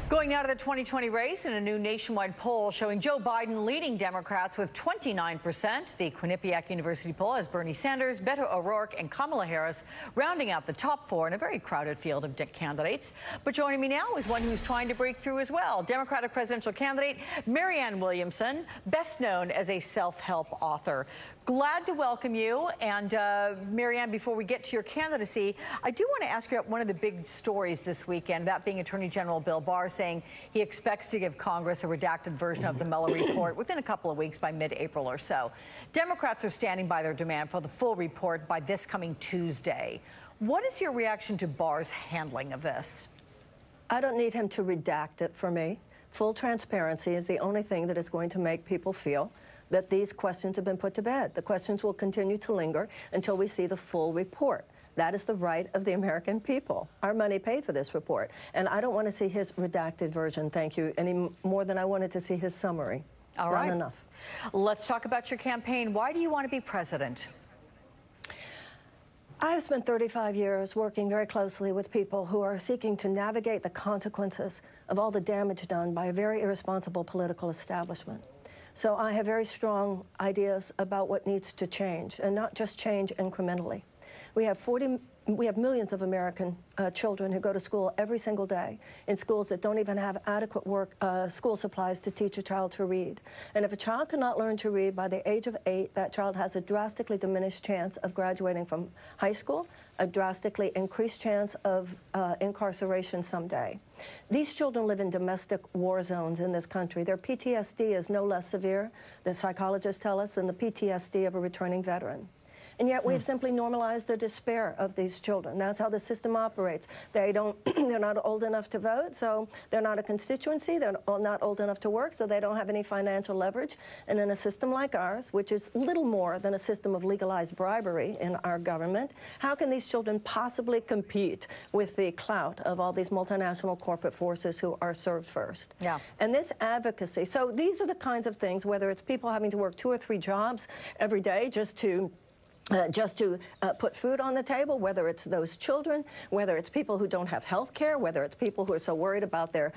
Going now to the 2020 race in a new nationwide poll showing Joe Biden leading Democrats with 29%. The Quinnipiac University poll has Bernie Sanders, Beto O'Rourke, and Kamala Harris rounding out the top four in a very crowded field of candidates. But joining me now is one who's trying to break through as well. Democratic presidential candidate Marianne Williamson, best known as a self-help author. Glad to welcome you. And Marianne, before we get to your candidacy, I do want to ask you about one of the big stories this weekend, that being Attorney General Bill Barr saying he expects to give Congress a redacted version of the Mueller report within a couple of weeks, by mid-April or so. Democrats are standing by their demand for the full report by this coming Tuesday. What is your reaction to Barr's handling of this? I don't need him to redact it for me. Full transparency is the only thing that is going to make people feel that these questions have been put to bed. The questions will continue to linger until we see the full report. That is the right of the American people. Our money paid for this report. And I don't want to see his redacted version, thank you, any more than I wanted to see his summary. All right. Not enough. Let's talk about your campaign. Why do you want to be president? I have spent 35 years working very closely with people who are seeking to navigate the consequences of all the damage done by a very irresponsible political establishment. So I have very strong ideas about what needs to change, and not just change incrementally. We have millions of American children who go to school every single day in schools that don't even have adequate school supplies to teach a child to read. And if a child cannot learn to read by the age of 8, that child has a drastically diminished chance of graduating from high school, a drastically increased chance of incarceration someday. These children live in domestic war zones in this country. Their PTSD is no less severe, the psychologists tell us, than the PTSD of a returning veteran. And yet we've simply normalized the despair of these children. That's how the system operates. They're not old enough to vote, so they're not a constituency. They're not old enough to work, so they don't have any financial leverage. And in a system like ours, which is little more than a system of legalized bribery in our government, how can these children possibly compete with the clout of all these multinational corporate forces who are served first? Yeah. And this advocacy, so these are the kinds of things, whether it's people having to work 2 or 3 jobs every day just to put food on the table, whether it's those children, whether it's people who don't have health care, whether it's people who are so worried about their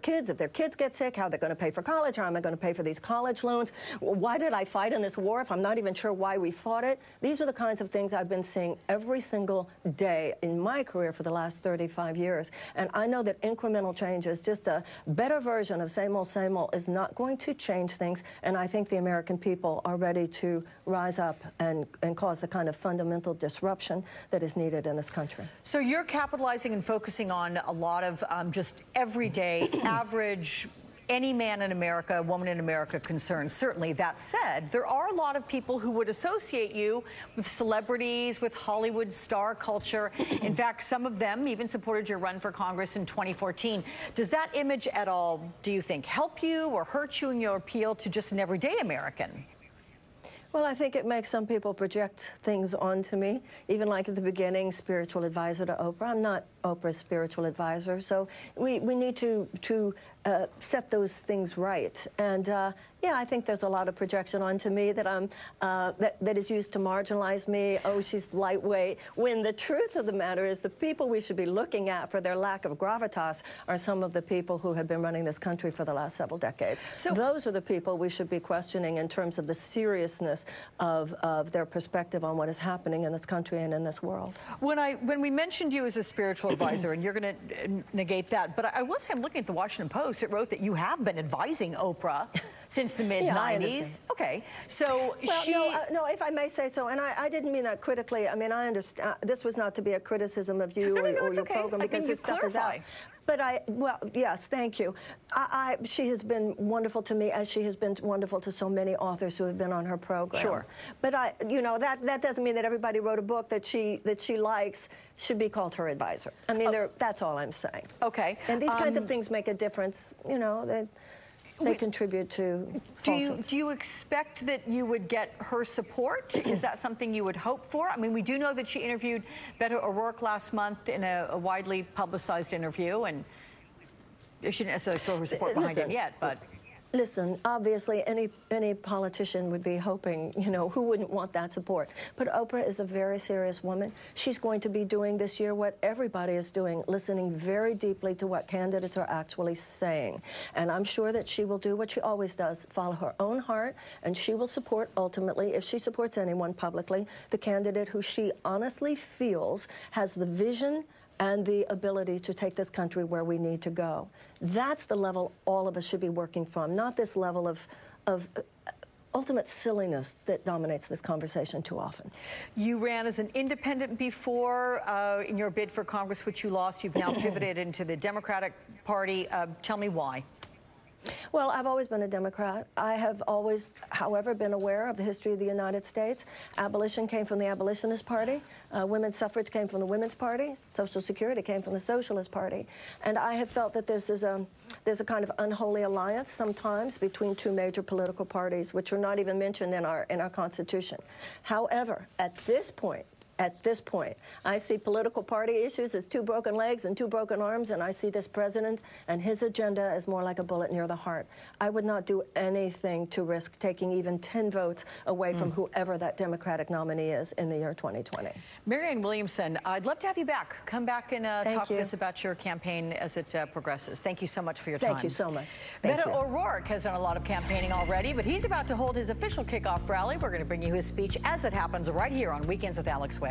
kids, if their kids get sick, how they're going to pay for college, how am I going to pay for these college loans, why did I fight in this war if I'm not even sure why we fought it? These are the kinds of things I've been seeing every single day in my career for the last 35 years. And I know that incremental changes, just a better version of same old, is not going to change things. And I think the American people are ready to rise up and cause the kind of fundamental disruption that is needed in this country. So you're capitalizing and focusing on a lot of just everyday, average, any man in America, woman in America concerns. Certainly, that said, there are a lot of people who would associate you with celebrities, with Hollywood star culture. In fact, some of them even supported your run for Congress in 2014. Does that image at all, do you think, help you or hurt you in your appeal to just an everyday American? Well, I think it makes some people project things onto me, even like at the beginning, spiritual advisor to Oprah. I'm not Oprah's spiritual advisor, so we need to set those things right. And yeah, I think there's a lot of projection onto me that that is used to marginalize me. Oh, she's lightweight. When the truth of the matter is, the people we should be looking at for their lack of gravitas are some of the people who have been running this country for the last several decades. So those are the people we should be questioning in terms of the seriousness of their perspective on what is happening in this country and in this world. When we mentioned you as a spiritual advisor, and you're going to negate that, but I'm looking at the Washington Post. It wrote that you have been advising Oprah since the mid-90s. Yeah, okay, so well, no, if I may say so, and I didn't mean that critically. I mean, I understand this was not to be a criticism of you or your program, because this stuff is out. But well, yes, thank you. She has been wonderful to me, as she has been wonderful to so many authors who have been on her program. Sure. But you know, that doesn't mean that everybody who wrote a book that she likes should be called her advisor. I mean, that's all I'm saying. Okay. And these kinds of things make a difference. You know, they contribute to falsehoods. Do you expect that you would get her support? Is that something you would hope for? I mean, we do know that she interviewed Beto O'Rourke last month in a widely publicized interview, and she didn't necessarily throw her support behind it yet, but... Listen, obviously, any politician would be hoping, you know, who wouldn't want that support? But Oprah is a very serious woman. She's going to be doing this year what everybody is doing, listening very deeply to what candidates are actually saying. And I'm sure that she will do what she always does, follow her own heart, and she will support, ultimately, if she supports anyone publicly, the candidate who she honestly feels has the vision and the ability to take this country where we need to go. That's the level all of us should be working from, not this level of ultimate silliness that dominates this conversation too often. You ran as an independent before in your bid for Congress, which you lost. You've now pivoted into the Democratic Party. Tell me why. Well, I've always been a Democrat. I have always, however, been aware of the history of the United States. Abolition came from the Abolitionist Party. Women's suffrage came from the Women's Party. Social Security came from the Socialist Party. And I have felt that there's a kind of unholy alliance sometimes between two major political parties, which are not even mentioned in our Constitution. However, at this point, I see political party issues as two broken legs and two broken arms, and I see this president and his agenda as more like a bullet near the heart. I would not do anything to risk taking even 10 votes away from whoever that Democratic nominee is in the year 2020. Marianne Williamson, I'd love to have you back. Come back and talk to us about your campaign as it progresses. Thank you so much for your time. Thank you so much. Beto O'Rourke has done a lot of campaigning already, but he's about to hold his official kickoff rally. We're going to bring you his speech as it happens right here on Weekends with Alex Witt.